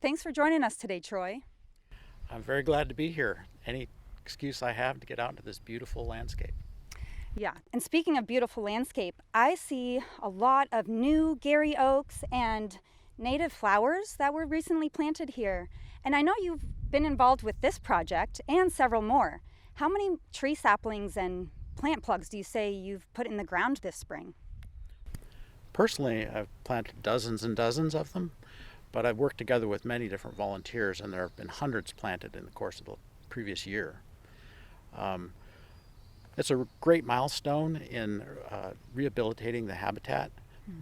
Thanks for joining us today, Troy. I'm very glad to be here. Any excuse I have to get out into this beautiful landscape. Yeah, and speaking of beautiful landscape, I see a lot of new Gary oaks and native flowers that were recently planted here. And I know you've been involved with this project and several more. How many tree saplings and plant plugs do you say you've put in the ground this spring? Personally, I've planted dozens and dozens of them, but I've worked together with many different volunteers, and there have been hundreds planted in the course of the previous year. It's a great milestone in rehabilitating the habitat,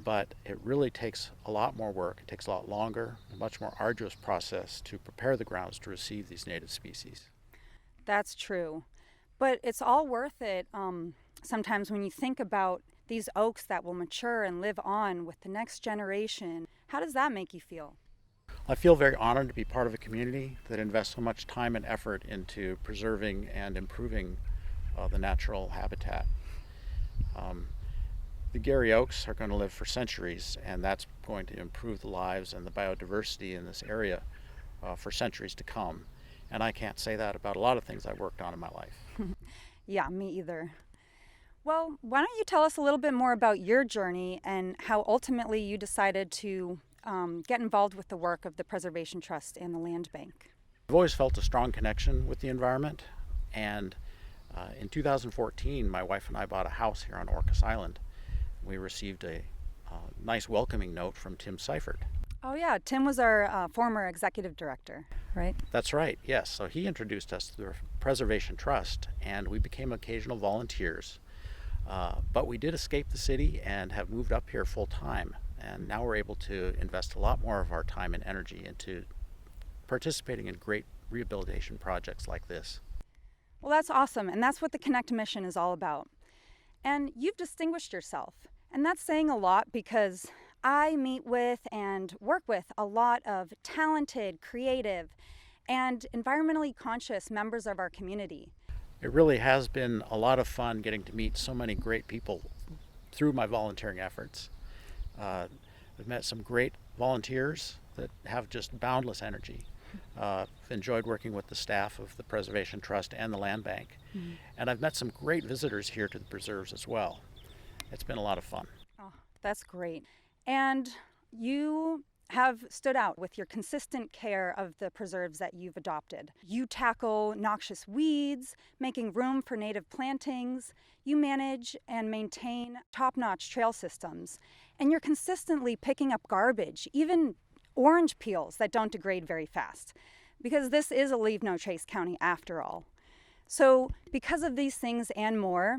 but it really takes a lot more work. It takes a lot longer, a much more arduous process to prepare the grounds to receive these native species. That's true. But it's all worth it sometimes when you think about these oaks that will mature and live on with the next generation. How does that make you feel? I feel very honored to be part of a community that invests so much time and effort into preserving and improving the natural habitat. The Gary oaks are going to live for centuries, and that's going to improve the lives and the biodiversity in this area for centuries to come. And I can't say that about a lot of things I've worked on in my life. Yeah, me either. Well, why don't you tell us a little bit more about your journey and how ultimately you decided to get involved with the work of the Preservation Trust and the Land Bank? I've always felt a strong connection with the environment, and in 2014, my wife and I bought a house here on Orcas Island. We received a nice welcoming note from Tim Seifert. Oh yeah, Tim was our former executive director, right? That's right, yes. So he introduced us to the Preservation Trust, and we became occasional volunteers. But we did escape the city and have moved up here full time, and now we're able to invest a lot more of our time and energy into participating in great rehabilitation projects like this. Well, that's awesome, and that's what the Connect mission is all about. And you've distinguished yourself, and that's saying a lot because I meet with and work with a lot of talented, creative, and environmentally conscious members of our community. It really has been a lot of fun getting to meet so many great people through my volunteering efforts. I've met some great volunteers that have just boundless energy. I've enjoyed working with the staff of the Preservation Trust and the Land Bank. And I've met some great visitors here to the preserves as well. It's been a lot of fun. Oh, that's great. And you have stood out with your consistent care of the preserves that you've adopted. You tackle noxious weeds, making room for native plantings. You manage and maintain top-notch trail systems. And you're consistently picking up garbage, even orange peels that don't degrade very fast, because this is a Leave No Trace county after all. So because of these things and more,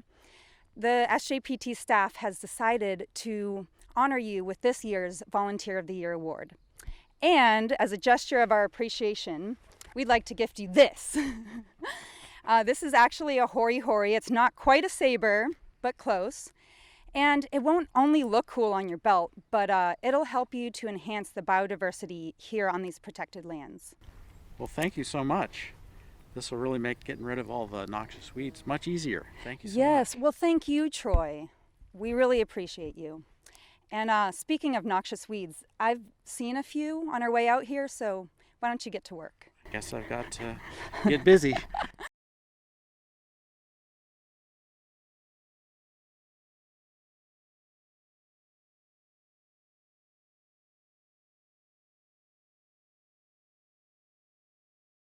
the SJPT staff has decided to honor you with this year's Volunteer of the Year award. And as a gesture of our appreciation, we'd like to gift you this. This is actually a hoary-hoary. It's not quite a saber, but close. And it won't only look cool on your belt, but it'll help you to enhance the biodiversity here on these protected lands. Well, thank you so much. This will really make getting rid of all the noxious weeds much easier. Thank you so much. Yes, well, thank you, Troy. We really appreciate you. And speaking of noxious weeds, I've seen a few on our way out here, so why don't you get to work? Guess I've got to get busy.